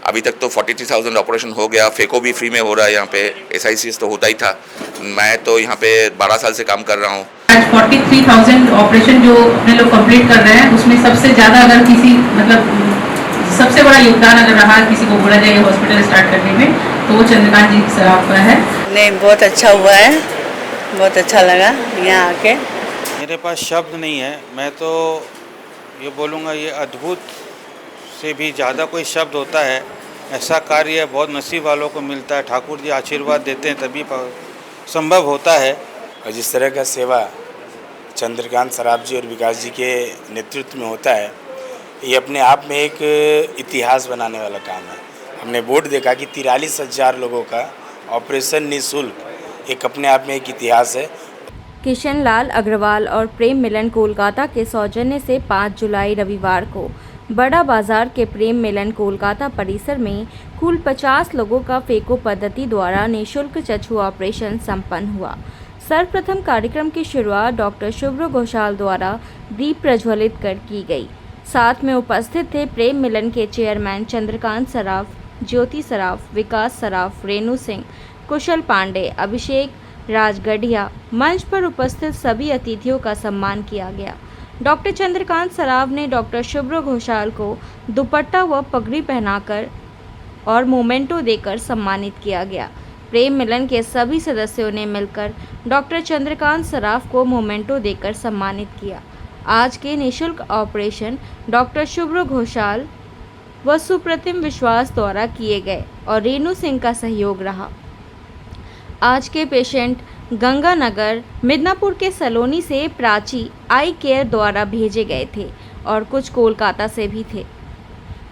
अभी तक तो 43,000 ऑपरेशन हो गया, फेको भी फ्री में हो रहा है यहाँ पे, SICS तो होता ही था। मैं तो यहाँ पे 12 साल से काम कर रहा हूँ। आज 43,000 ऑपरेशन जो अपने लोग कंप्लीट कर रहे हैं, उसमें सबसे ज़्यादा अगर किसी मतलब सबसे बड़ा योगदान अगर रहा किसी को बोला जाए हॉस्पिटल स्टार्ट करने में, तो वो चंद्रकांत जी सर आपका है। नहीं, बहुत अच्छा हुआ है, बहुत अच्छा लगा यहाँ आके। मेरे पास शब्द नहीं है, मैं तो ये बोलूँगा ये अद्भुत से भी ज़्यादा कोई शब्द होता है। ऐसा कार्य बहुत नसीब वालों को मिलता है, ठाकुर जी आशीर्वाद देते हैं तभी संभव होता है। और जिस तरह का सेवा चंद्रकांत सराफ जी और विकास जी के नेतृत्व में होता है, ये अपने आप में एक इतिहास बनाने वाला काम है। हमने बोर्ड देखा कि 43,000 लोगों का ऑपरेशन निःशुल्क एक अपने आप में एक इतिहास है। किशन लाल अग्रवाल और प्रेम मिलन कोलकाता के सौजन्य से 5 जुलाई रविवार को बड़ा बाजार के प्रेम मिलन कोलकाता परिसर में कुल 50 लोगों का फेको पद्धति द्वारा निःशुल्क चक्षु ऑपरेशन संपन्न हुआ। सर्वप्रथम कार्यक्रम की शुरुआत डॉक्टर शुभ्र घोषाल द्वारा दीप प्रज्वलित कर की गई। साथ में उपस्थित थे प्रेम मिलन के चेयरमैन चंद्रकांत सराफ, ज्योति सराफ, विकास सराफ, रेणु सिंह, कुशल पांडे, अभिषेक राजगढ़िया। मंच पर उपस्थित सभी अतिथियों का सम्मान किया गया। डॉक्टर चंद्रकांत सराफ ने डॉक्टर शुभ्र घोषाल को दुपट्टा व पगड़ी पहनाकर और मोमेंटो देकर सम्मानित किया गया। प्रेम मिलन के सभी सदस्यों ने मिलकर डॉक्टर चंद्रकांत सराफ को मोमेंटो देकर सम्मानित किया। आज के निःशुल्क ऑपरेशन डॉक्टर शुभ्र घोषाल व सुप्रतिम विश्वास द्वारा किए गए और रेणु सिंह का सहयोग रहा। आज के पेशेंट गंगानगर मिदनापुर के सलोनी से प्राची आई केयर द्वारा भेजे गए थे और कुछ कोलकाता से भी थे।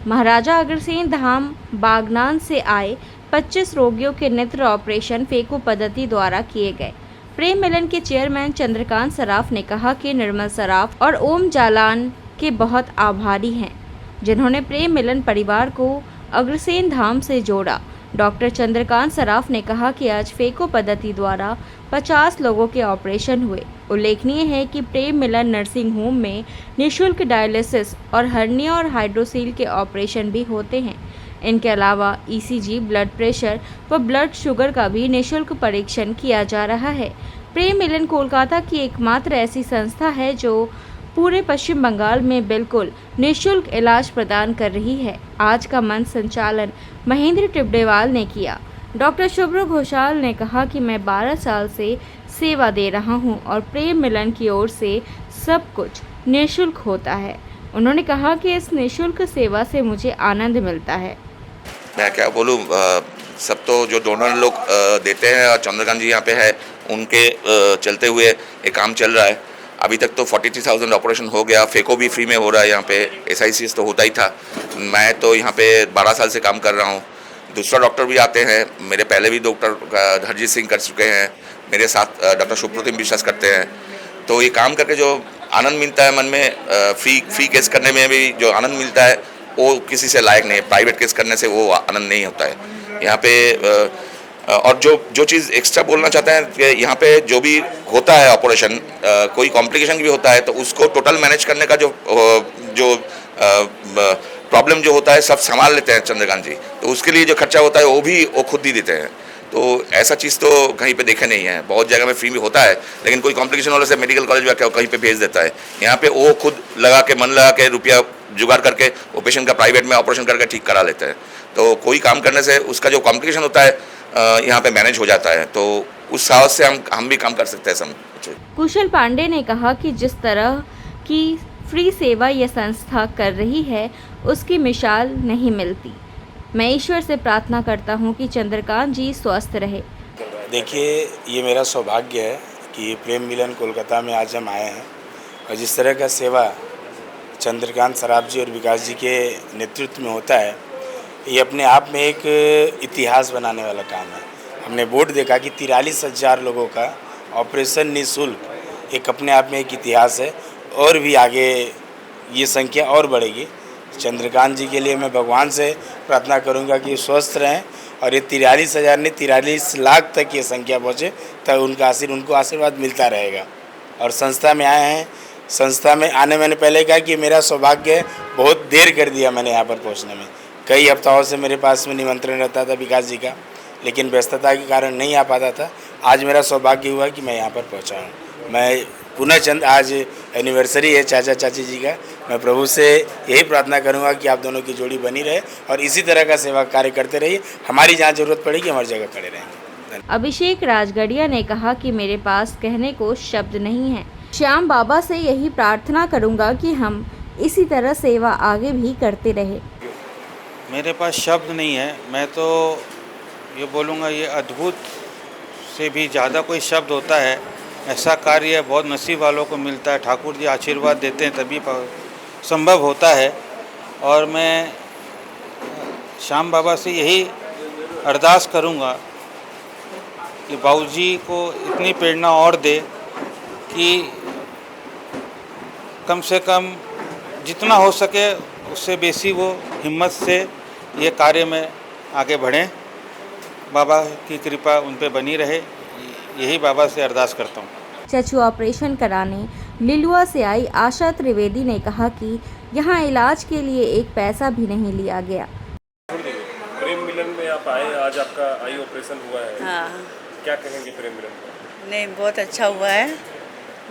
महाराजा अग्रसेन धाम बागनान से आए 25 रोगियों के नेत्र ऑपरेशन फेको पद्धति द्वारा किए गए। प्रेम मिलन के चेयरमैन चंद्रकांत सराफ ने कहा कि निर्मल सराफ और ओम जालान के बहुत आभारी हैं, जिन्होंने प्रेम मिलन परिवार को अग्रसेन धाम से जोड़ा। डॉक्टर चंद्रकांत सराफ ने कहा कि आज फेको पद्धति द्वारा 50 लोगों के ऑपरेशन हुए। उल्लेखनीय है कि प्रेम मिलन नर्सिंग होम में निःशुल्क डायलिसिस और हर्निया और हाइड्रोसील के ऑपरेशन भी होते हैं। इनके अलावा ECG, ब्लड प्रेशर व ब्लड शुगर का भी निःशुल्क परीक्षण किया जा रहा है। प्रेम मिलन कोलकाता की एकमात्र ऐसी संस्था है जो पूरे पश्चिम बंगाल में बिल्कुल निःशुल्क इलाज प्रदान कर रही है। आज का मंच संचालन महेंद्र टिब्डेवाल ने किया। डॉक्टर शुभ्र घोषाल ने कहा कि मैं 12 साल से सेवा दे रहा हूं और प्रेम मिलन की ओर से सब कुछ निःशुल्क होता है। उन्होंने कहा कि इस निःशुल्क सेवा से मुझे आनंद मिलता है। मैं क्या बोलूँ, सब तो जो डोनर लोग देते हैं और चंद्रकांत जी यहाँ पे है, उनके चलते हुए ये काम चल रहा है। अभी तक तो 43,000 ऑपरेशन हो गया, फेको भी फ्री में हो रहा है यहाँ पे, SICS तो होता ही था। मैं तो यहाँ पे 12 साल से काम कर रहा हूँ। दूसरा डॉक्टर भी आते हैं, मेरे पहले भी डॉक्टर हरजीत सिंह कर चुके हैं, मेरे साथ डॉक्टर सुप्रतिम विश्वास करते हैं। तो ये काम करके जो आनंद मिलता है मन में, फ्री केस करने में भी जो आनंद मिलता है वो किसी से लायक नहीं है। प्राइवेट केस करने से वो आनंद नहीं होता है यहाँ पे। और जो चीज़ एक्स्ट्रा बोलना चाहते हैं कि यहाँ पे जो भी होता है ऑपरेशन, कोई कॉम्प्लिकेशन भी होता है तो उसको टोटल मैनेज करने का जो प्रॉब्लम जो होता है सब संभाल लेते हैं चंद्रकांत जी। तो उसके लिए जो खर्चा होता है वो खुद ही देते हैं। तो ऐसा चीज़ तो कहीं पे देखे नहीं है। बहुत जगह में फ्री में होता है, लेकिन कोई कॉम्प्लिकेशन होने से मेडिकल कॉलेज में कहीं पे भेज देता है। यहाँ पे वो खुद मन लगा के रुपया जुगाड़ करके वो पेशेंट का प्राइवेट में ऑपरेशन करके ठीक करा लेते हैं। तो कोई काम करने से उसका जो कॉम्प्लिकेशन होता है यहाँ पे मैनेज हो जाता है। तो उस साहस से हम भी काम कर सकते हैं सब। कुशल पांडे ने कहा कि जिस तरह की फ्री सेवा यह संस्था कर रही है उसकी मिसाल नहीं मिलती। मैं ईश्वर से प्रार्थना करता हूं कि चंद्रकांत जी स्वस्थ रहे। देखिए, ये मेरा सौभाग्य है कि प्रेम मिलन कोलकाता में आज हम आए हैं और जिस तरह का सेवा चंद्रकांत सराफ जी और विकास जी के नेतृत्व में होता है, ये अपने आप में एक इतिहास बनाने वाला काम है। हमने बोर्ड देखा कि 43,000 लोगों का ऑपरेशन निःशुल्क एक अपने आप में एक इतिहास है और भी आगे ये संख्या और बढ़ेगी। चंद्रकांत जी के लिए मैं भगवान से प्रार्थना करूंगा कि स्वस्थ रहें और ये 43,000 नहीं 43 लाख तक ये संख्या पहुँचे, तब उनको आशीर्वाद मिलता रहेगा। और संस्था में आए हैं, संस्था में आने मैंने पहले कहा कि मेरा सौभाग्य है, बहुत देर कर दिया मैंने यहाँ पर पहुँचने में, कई हफ्ताओं से मेरे पास में निमंत्रण रहता था विकास जी का, लेकिन व्यस्तता के कारण नहीं आ पाता था। आज मेरा सौभाग्य हुआ कि मैं यहाँ पर पहुँचा हूँ। मैं पुनः चंद आज एनिवर्सरी है चाचा चाची जी का, मैं प्रभु से यही प्रार्थना करूँगा कि आप दोनों की जोड़ी बनी रहे और इसी तरह का सेवा कार्य करते रहिए। हमारी जहाँ ज़रूरत पड़ेगी हम हर जगह खड़े रहेंगे। अभिषेक राजगढ़िया ने कहा कि मेरे पास कहने को शब्द नहीं है। श्याम बाबा से यही प्रार्थना करूंगा कि हम इसी तरह सेवा आगे भी करते रहे। मेरे पास शब्द नहीं है, मैं तो ये बोलूँगा ये अद्भुत से भी ज़्यादा कोई शब्द होता है। ऐसा कार्य बहुत नसीब वालों को मिलता है। ठाकुर जी आशीर्वाद देते हैं तभी संभव होता है। और मैं श्याम बाबा से यही अरदास करूँगा कि बाबूजी को इतनी प्रेरणा और दे कि कम से कम जितना हो सके उससे बेसी वो हिम्मत से ये कार्य में आगे बढ़ें। बाबा की कृपा उन पे बनी रहे, यही बाबा से अरदास करता हूँ। चचू ऑपरेशन कराने लिलुआ से आई आशा त्रिवेदी ने कहा कि यहाँ इलाज के लिए एक पैसा भी नहीं लिया गया। प्रेम मिलन में आप आए, आज आपका आई ऑपरेशन हुआ है। हाँ, क्या कहेंगे प्रेम मिलन में? नहीं बहुत अच्छा हुआ है,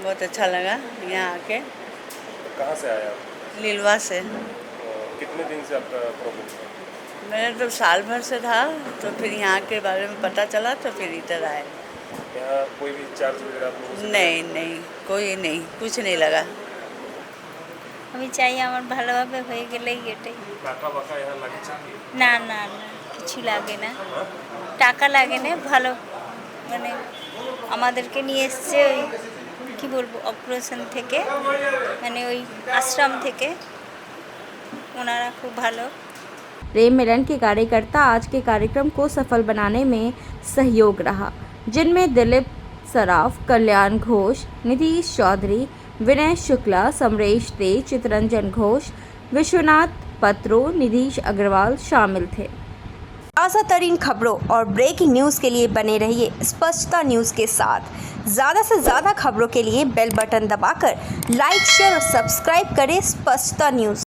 बहुत अच्छा लगा यहाँ आके। कहाँ से आए आप? लीलवा से। कितने दिन से आपका प्रॉब्लम था? मैंने तो साल भर से था, तो फिर यहाँ के बारे में पता चला तो फिर इधर आए। यहाँ कोई भी चार्ज वगैरह आप लोगों से? नहीं, कोई नहीं, कुछ नहीं लगा। আমি চাই আমার ভালোভাবে হয়ে গেলেই এটাই। টাকা বাকা यहाँ লাগছে কি? না না না কিছু লাগে না, টাকা লাগে না, ভালো মানে আমাদেরকে নিয়ে এসছে ওই কি বলবো অপারেশন থেকে, মানে ওই আশ্রম থেকে, ওনারা খুব ভালো। प्रेम मिलन के कार्यकर्ता आज के कार्यक्रम को सफल बनाने में सहयोग रहा, जिनमें दिलीप सराफ, कल्याण घोष, नीतीश चौधरी, विनय शुक्ला, समरेश दे, चितरंजन घोष, विश्वनाथ पत्रो, निधीश अग्रवाल शामिल थे। ताज़ा तरीन खबरों और ब्रेकिंग न्यूज़ के लिए बने रहिए स्पष्टता न्यूज़ के साथ। ज़्यादा से ज़्यादा खबरों के लिए बेल बटन दबाकर लाइक, शेयर और सब्सक्राइब करें स्पष्टता न्यूज़।